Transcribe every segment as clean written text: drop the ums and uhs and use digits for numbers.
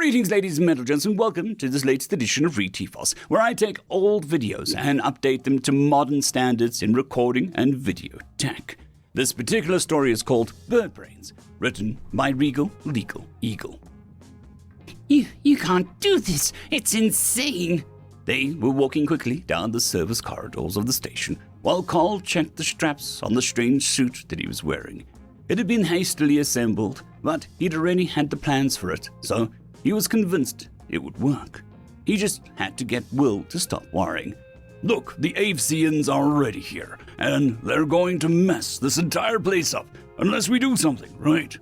Greetings, ladies and gents, and welcome to this latest edition of ReTFOS, where I take old videos and update them to modern standards in recording and video tech. This particular story is called Bird Brains, written by RegalLegalEagle. You can't do this. It's insane. They were walking quickly down the service corridors of the station, while Carl checked the straps on the strange suit that he was wearing. It had been hastily assembled, but he'd already had the plans for it, so he was convinced it would work. He just had to get Will to stop worrying. Look, the Avesians are already here, and they're going to mess this entire place up unless we do something, right?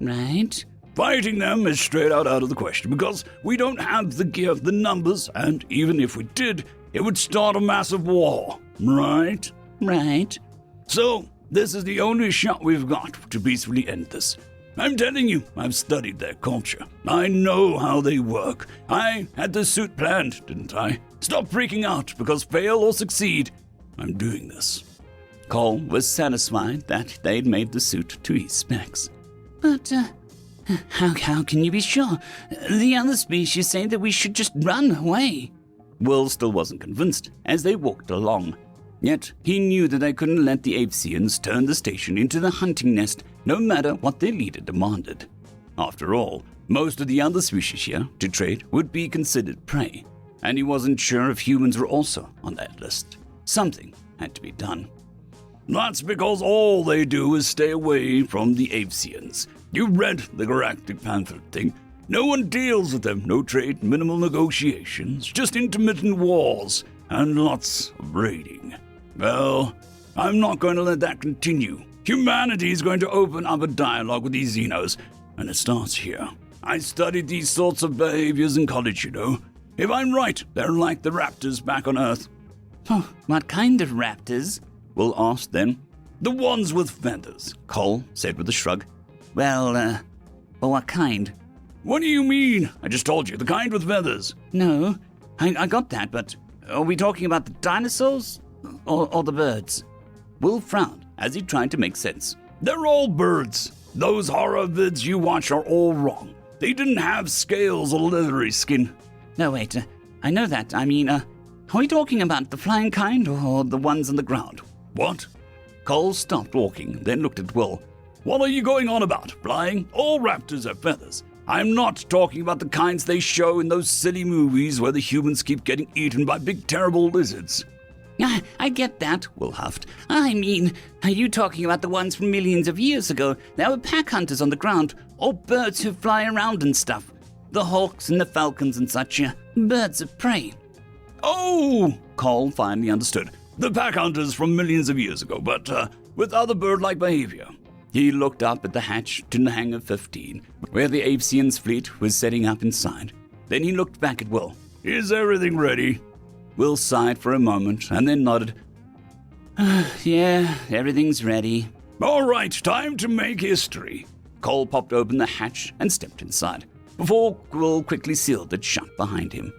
Right? Fighting them is straight out of the question because we don't have the gear, the numbers, and even if we did, it would start a massive war, right? Right. So, this is the only shot we've got to peacefully end this. I'm telling you, I've studied their culture. I know how they work. I had the suit planned, didn't I? Stop freaking out because fail or succeed, I'm doing this. Cole was satisfied that they'd made the suit to his specs. But, how can you be sure? The other species say that we should just run away. Will still wasn't convinced as they walked along. Yet he knew that they couldn't let the Avesians turn the station into the hunting nest, no matter what their leader demanded. After all, most of the other species here to trade would be considered prey, and he wasn't sure if humans were also on that list. Something had to be done. That's because all they do is stay away from the Avesians. You read the Galactic Panther thing. No one deals with them, no trade, minimal negotiations, just intermittent wars, and lots of raiding. Well, I'm not going to let that continue. Humanity is going to open up a dialogue with these Xenos, and it starts here. I studied these sorts of behaviors in college, you know. If I'm right, they're like the raptors back on Earth. Oh, what kind of raptors? Will asked then. The ones with feathers, Cole said with a shrug. Well, what kind? What do you mean? I just told you, the kind with feathers. No, I got that, but are we talking about the dinosaurs or the birds? Will frowned as he tried to make sense. They're all birds. Those horror vids you watch are all wrong. They didn't have scales or leathery skin. No, wait, I know that. I mean, are we talking about the flying kind or the ones on the ground? What? Cole stopped walking, then looked at Will. What are you going on about? Flying? All raptors have feathers. I'm not talking about the kinds they show in those silly movies where the humans keep getting eaten by big terrible lizards. I get that, Will huffed. I mean, are you talking about the ones from millions of years ago? There were pack hunters on the ground, or birds who fly around and stuff. The hawks and the falcons and such, birds of prey. Oh, Cole finally understood. The pack hunters from millions of years ago, but with other bird-like behavior. He looked up at the hatch to the hangar 15, where the Avesians' fleet was setting up inside. Then he looked back at Will. Is everything ready? Will sighed for a moment and then nodded. Yeah, everything's ready. All right, time to make history. Cole popped open the hatch and stepped inside, before Will quickly sealed it shut behind him.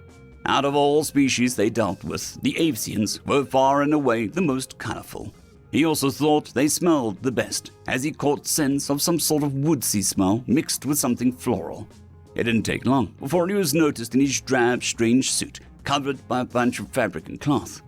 Out of all species they dealt with, the Avesians were far and away the most colorful. He also thought they smelled the best, as he caught sense of some sort of woodsy smell mixed with something floral. It didn't take long before he was noticed in his drab, strange suit, covered by a bunch of fabric and cloth.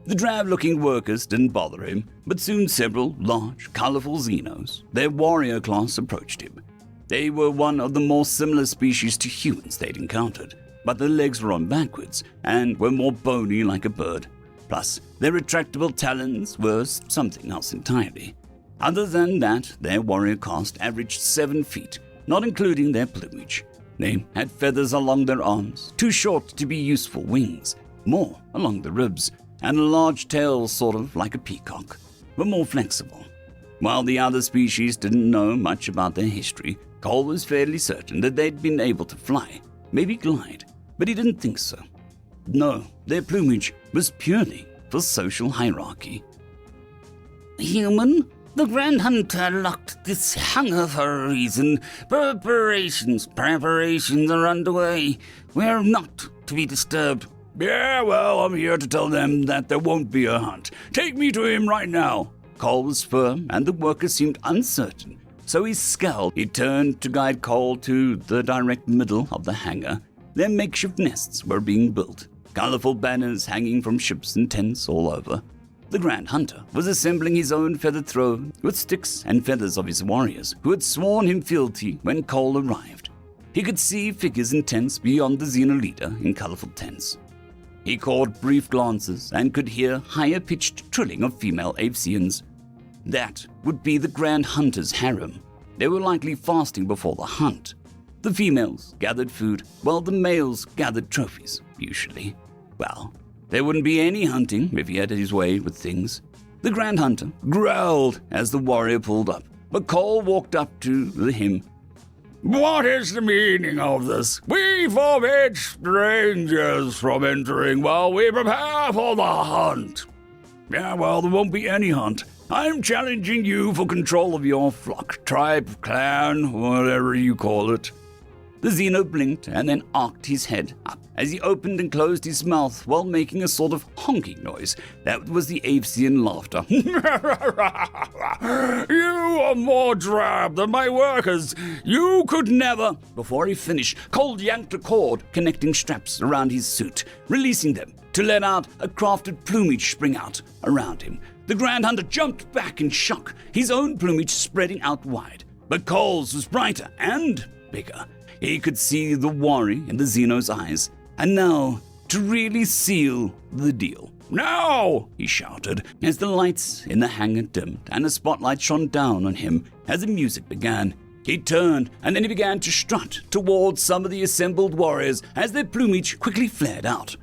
The drab-looking workers didn't bother him, but soon several large, colorful Xenos, their warrior class, approached him. They were one of the more similar species to humans they'd encountered, but their legs were on backwards and were more bony like a bird. Plus, their retractable talons were something else entirely. Other than that, their warrior caste averaged 7 feet, not including their plumage. They had feathers along their arms, too short to be useful wings, more along the ribs, and a large tail sort of like a peacock, but more flexible. While the other species didn't know much about their history, Cole was fairly certain that they'd been able to fly, maybe glide, but he didn't think so. No, their plumage was purely for social hierarchy. Human? The Grand Hunter locked this hangar for a reason. Preparations are underway. We're not to be disturbed. Yeah, well, I'm here to tell them that there won't be a hunt. Take me to him right now. Cole was firm, and the worker seemed uncertain so he scowled. He turned to guide Cole to the direct middle of the hangar. Their makeshift nests were being built, colorful banners hanging from ships and tents all over. The Grand Hunter was assembling his own feathered throne with sticks and feathers of his warriors who had sworn him fealty when Cole arrived. He could see figures in tents beyond the Xeno leader in colorful tents. He caught brief glances and could hear higher-pitched trilling of female Avesians. That would be the Grand Hunter's harem. They were likely fasting before the hunt. The females gathered food, while the males gathered trophies, usually. Well, there wouldn't be any hunting if he had his way with things. The Grand Hunter growled as the warrior pulled up, but Cole walked up to him. What is the meaning of this? We forbid strangers from entering while we prepare for the hunt. Yeah, well, there won't be any hunt. I'm challenging you for control of your flock, tribe, clan, whatever you call it. The Xeno blinked and then arced his head up as he opened and closed his mouth while making a sort of honking noise. That was the Avesian laughter. You are more drab than my workers. You could never. Before he finished, Cole yanked a cord connecting straps around his suit, releasing them to let out a crafted plumage spring out around him. The Grand Hunter jumped back in shock, his own plumage spreading out wide. But Cole's was brighter and bigger. He could see the worry in the Xeno's eyes. And now, to really seal the deal. Now! He shouted as the lights in the hangar dimmed and a spotlight shone down on him as the music began. He turned and then he began to strut towards some of the assembled warriors as their plumage quickly flared out.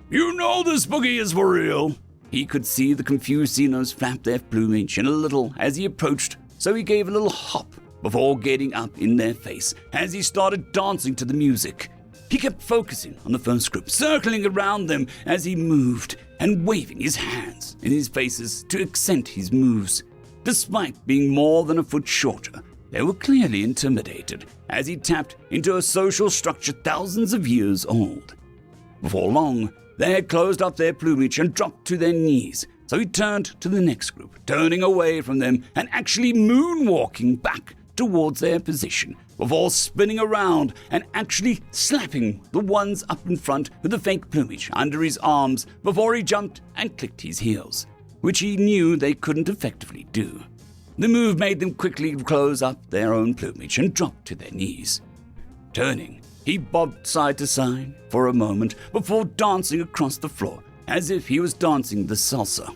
You know this boogie is for real. He could see the confused Xenos flap their plumage in a little as he approached, so he gave a little hop before getting up in their face as he started dancing to the music. He kept focusing on the first group, circling around them as he moved and waving his hands in his faces to accent his moves. Despite being more than a foot shorter, they were clearly intimidated as he tapped into a social structure thousands of years old. Before long, they had closed up their plumage and dropped to their knees, so he turned to the next group, turning away from them and actually moonwalking back towards their position before spinning around and actually slapping the ones up in front with the fake plumage under his arms before he jumped and clicked his heels, which he knew they couldn't effectively do. The move made them quickly close up their own plumage and drop to their knees. Turning, he bobbed side to side for a moment before dancing across the floor as if he was dancing the salsa.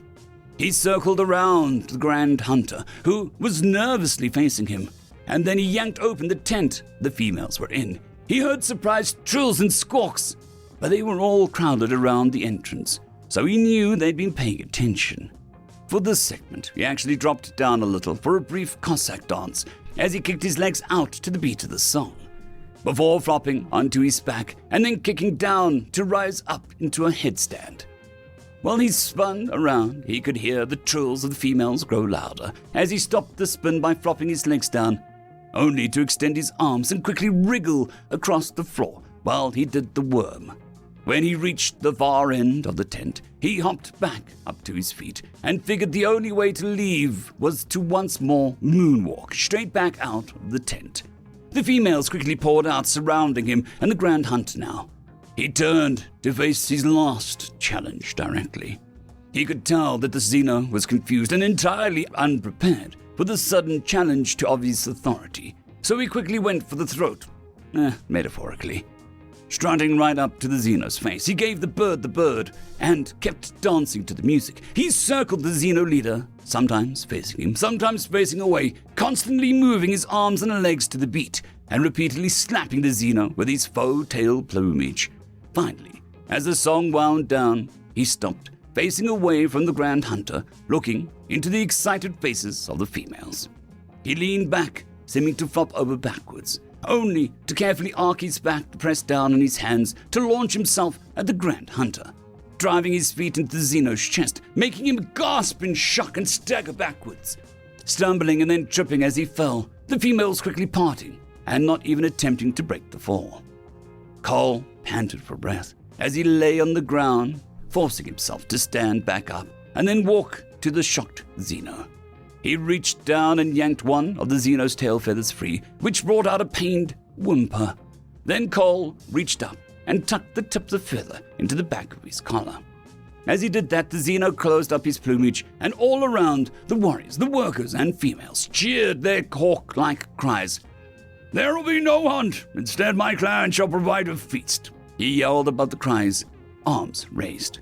He circled around the Grand Hunter, who was nervously facing him, and then he yanked open the tent the females were in. He heard surprised trills and squawks, but they were all crowded around the entrance, so he knew they'd been paying attention. For this segment, he actually dropped down a little for a brief Cossack dance as he kicked his legs out to the beat of the song, before flopping onto his back and then kicking down to rise up into a headstand. While he spun around, he could hear the trills of the females grow louder as he stopped the spin by flopping his legs down, only to extend his arms and quickly wriggle across the floor while he did the worm. When he reached the far end of the tent, he hopped back up to his feet and figured the only way to leave was to once more moonwalk straight back out of the tent. The females quickly poured out, surrounding him and the Grand Hunter now. He turned to face his last challenge directly. He could tell that the Xeno was confused and entirely unprepared for the sudden challenge to obvious authority, so he quickly went for the throat, metaphorically. Strutting right up to the Xeno's face, he gave the bird and kept dancing to the music. He circled the Xeno leader, sometimes facing him, sometimes facing away, constantly moving his arms and legs to the beat and repeatedly slapping the Xeno with his faux tail plumage. Finally, as the song wound down, he stopped, facing away from the Grand Hunter, looking into the excited faces of the females. He leaned back, seeming to flop over backwards, only to carefully arc his back to press down on his hands to launch himself at the Grand Hunter, driving his feet into the Xeno's chest, making him gasp in shock and stagger backwards, stumbling and then tripping as he fell, the females quickly parting and not even attempting to break the fall. Cole panted for breath as he lay on the ground, forcing himself to stand back up and then walk to the shocked Xeno. He reached down and yanked one of the Xeno's tail feathers free, which brought out a pained whimper. Then Cole reached up and tucked the tip of the feather into the back of his collar. As he did that, the Xeno closed up his plumage, and all around, the warriors, the workers, and females cheered their hawk-like cries. "There will be no hunt. Instead, my clan shall provide a feast," he yelled above the cries, arms raised.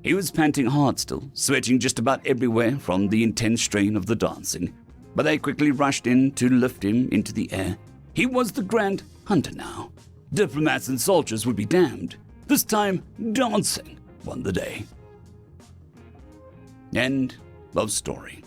He was panting hard still, sweating just about everywhere from the intense strain of the dancing, but they quickly rushed in to lift him into the air. He was the Grand Hunter now. Diplomats and soldiers would be damned. This time, dancing won the day. End of story.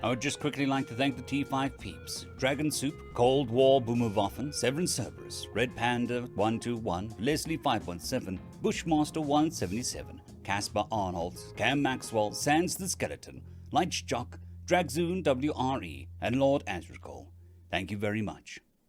I would just quickly like to thank the T5 peeps: Dragon Soup, Cold War Boomerwaffen, Severin Cerberus, Red Panda 121, Leslie 517, Bushmaster 177, Caspar Arnold, Cam Maxwell, Sans the Skeleton, Lightjock, Dragzoon WRE, and Lord Azrakal. Thank you very much.